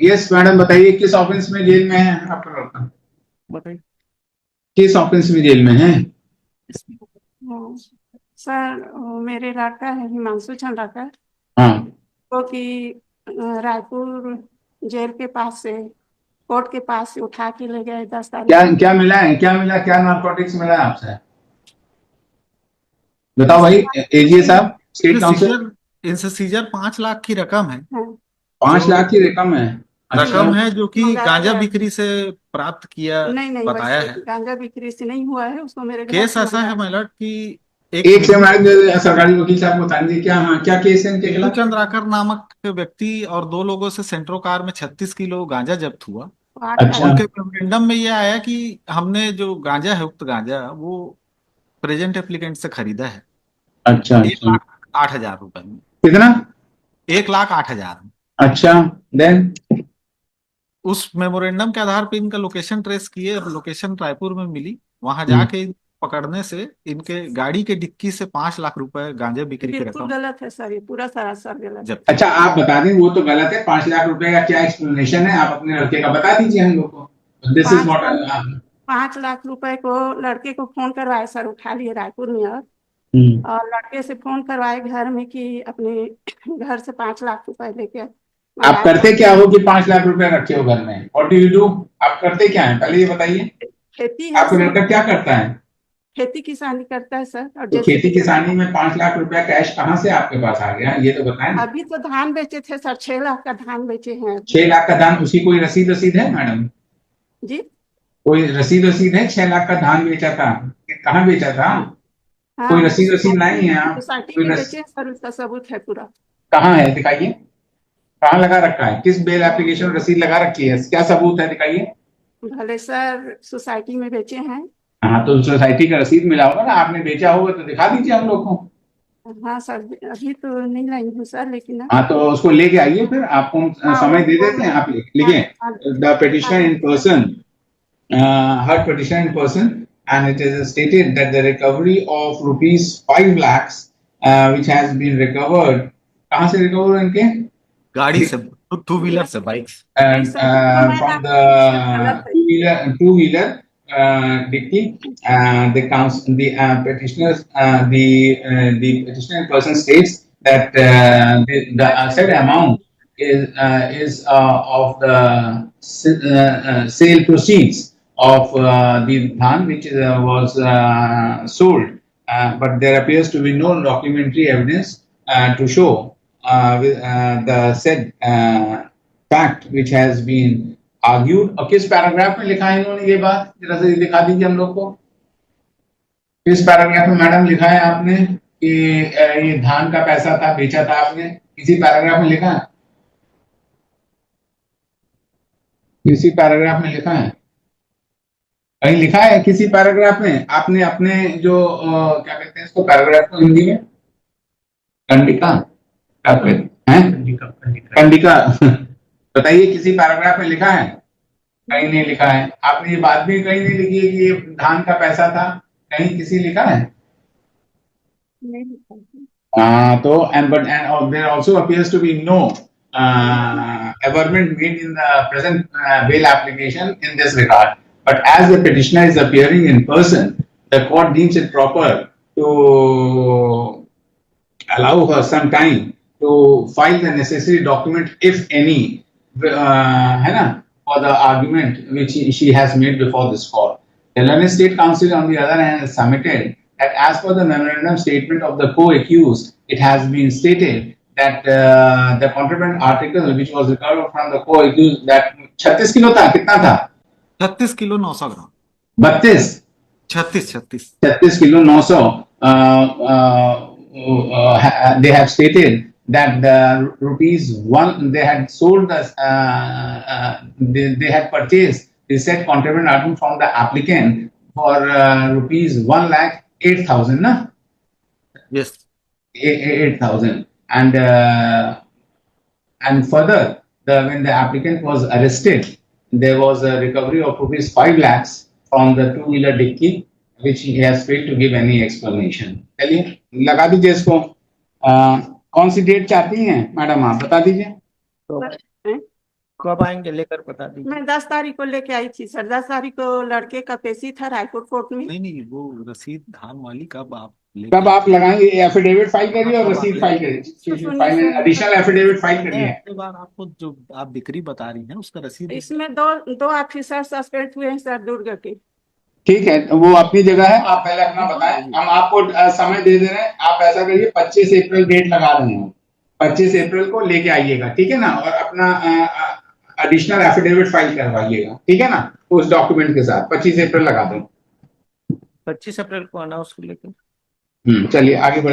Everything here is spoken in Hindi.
यस मैडम, बताइए किस ऑफिस में जेल में है आपका लड़का? बताइए। किस ऑफिस में जेल में है? हाँ, सर वो मेरे लड़का है हिमांशु चंद्राकर, हाँ, वो कि रायपुर जेल के पास से कोर्ट के पास से उठा के ले गए 10 तारीख क्या को। क्या मिला है, क्या मिला, क्या नारकोटिक्स मिला है आपसे? बताओ भाई, इससे एजीए साहब, स्टेट काउंसिल। इनसे सीजर 5 लाख की रकम है। हाँ, 5 लाख जो की रकम है? जी अच्छा। रकम है जो कि मंगाया गांजा गया। बिक्री से प्राप्त किया नहीं नहीं, बताया वैसे है। गांजा बिक्री से नहीं हुआ है, उसको मेरे घर केस से ऐसा है मंगाया। माय लॉर्ड कि एक एक से मिथुन हमारे सरकारी वकील साहब को बता दीजिए, क्या, हाँ, क्या केस है इनके मिथुन खिलाफ? चंद्राकर नामक व्यक्ति और 2 लोगों से सेंट्रो कार में 36 किलो गांजा जब्त हुआ। वो 8 तारीख। अच्छा। उनके मेमोरेंडम में यह आया कि हमने जो गांजा है, उक्त गांजा वो प्रेजेंट एप्लीकेंट से खरीदा है अच्छा। एक अच्छा। लाख आठ हजार रुपए में। कितना? 1,08,000 में। अच्छा। देन? उस मेमोरेंडम के आधार पर इनका लोकेशन ट्रेस किए और लोकेशन रायपुर में मिली। वहां हम्म। जाके पकड़ने से इनके गाड़ी के डिक्की से 5 लाख रुपए गांजे बिक्री की बिल्कुल रकम गलत है सर, ये पूरा सरासर गलत है। जब्त अच्छा, की। आप बता दें, वो तो गलत है। 5 लाख रुपए का क्या एक्सप्लेनेशन है? आप अपने लड़के का बता दीजिए हम लोग को। दिस इज पाँच नॉट। लाख 5 लाख रुपए को लड़के को फोन करवाए सर, उठा लिए रायपुर में। और लड़के से फोन करवाए घर में कि अपने घर से 5 लाख रुपए लेके आप मंगाया था। करते क्या हो कि 5 लाख रुपए रखे हो घर में? What do you do? आप करते क्या है, पहले ये बताइए। खेती है आपका सर, लड़का क्या करता है? खेती किसानी करता है सर, और तो खेती जेसीबी चलाता किसानी है। में 5 लाख रुपया कैश कहाँ से आपके पास आ गया, ये तो बताएं ना। अभी तो धान बेचे थे सर, 6 लाख का धान बेचे हैं अभी। 6 लाख का धान, उसकी कोई रसीद रसीद है मैडम? जी कोई रसीद रसीद है? 6 लाख का धान बेचा था, कहाँ बेचा था? कोई हाँ, रसीद रसीद नहीं है आप? सोसाइटी कोई में रस, बेचे हैं सर, उसका सबूत है पूरा। कहाँ है, दिखाइए। कहाँ लगा रखा है, किस बेल वो एप्लीकेशन रसीद लगा रखी है, क्या सबूत है, दिखाइए। भले सर सोसाइटी में बेचे हैं। हाँ, तो सोसाइटी का रसीद मिला होगा ना, आपने बेचा होगा तो दिखा दीजिए हम लोग को। हाँ सर, अभी तो नहीं लाई हूँ सर, लेकिन हाँ, तो उसको लेके आइए, फिर आपको हम हाँ समय दे वो देते मैं हैं, आप हाँ, लिखिए। हाँ, द हाँ, petitioner in person, heard petitioner in person, and it is stated that the recovery of rupees 5 lakhs, which has been recovered, कहाँ से recover इनके? गाड़ी से, टू व्हीलर से, बाइक से। नहीं And सर, तो मैं from आपको गलत the है। two-wheeler dicky, the petitioners, the petitioner person states that the said amount is of the sale proceeds of the dhan which was sold, but there appears to be no documentary evidence to show the said fact which has been argued। और किस पैराग्राफ में लिखा है इन्होंने ये बात, जरा से दिखा दीजिए हम लोग को। किस पैराग्राफ में मैडम लिखा है आपने कि ये धान का पैसा था, बेचा था आपने? किसी पैराग्राफ में लिखा है? किसी पैराग्राफ में लिखा है? कहीं लिखा है किसी पैराग्राफ में? आपने अपने जो क्या कहते हैं इसको, पैराग्राफ को हिंदी में कंडिका, क्या कहते हैं, कंडिका बताइए, किसी पैराग्राफ में लिखा है? कहीं नहीं लिखा है। आपने ये बात भी कहीं नहीं लिखी है कि ये धान का पैसा था, कहीं किसी लिखा है? नहीं लिखा है। तो and there also appears to be no averment made in the present bail application in this regard. But as the petitioner is appearing in person, the court deems it proper to allow her some time to file the necessary document, if any, है ना, for the argument which she has made before this court. The Learned State Council, on the other hand, has submitted that as per the memorandum statement of the co-accused, it has been stated that the contraband article which was recovered from the co-accused, that 36 kilo था, कितना था? 36 kilo 900 gram. 32? 36 36 kilo 900, they have stated that the rupees one, they had sold the they had purchased the said contraband item from the applicant for rupees 1,08,000, na? Yes. 8,000. And further, when the applicant was arrested, there was a recovery of rupees 5 lakhs from the two-wheeler dicky, which he has failed to give any explanation. चलिए लगा दीजिए इसको। कौन सी डेट चाहती हैं मैडम, आप बता दीजिए। सर, हैं? कब आएंगे लेकर बता दीजिए। मैं 10 तारीख को लेके आई थी सर। 10 तारीख को लड़के का पेशी था रायपुर कोर्ट में। नहीं नहीं, वो रसीद धान वाली कब आप कब आप लगाएंगे एफिडेविट फाइल करिए और रसीद फाइल करिए, सुनिए, फाइल सुनिए। एडिशनल एफिडेविट फाइल करिए। अपने बार आपको जो आप बिक्री बता रही हैं उसका रसीद इसमें दो ऑफिसर सस्पेंड हुए हैं सर दुर्ग के। ठीक है, वो अपनी जगह है, आप पहले अपना बताएं, हम आपको समय दे दे रहे हैं। आप ऐसा करिए 25 अप्रैल डेट लगा रहे हैं, 25 अप्रैल को लेके आइएगा, ठीक है ना, और अपना एडिशनल एफिडेविट फाइल करवाइएगा, ठीक है ना, उस डॉक्यूमेंट के साथ 25 अप्रैल लगा दें। 25 अप्रैल को आना उसको लेकर। चलिए आगे बढ़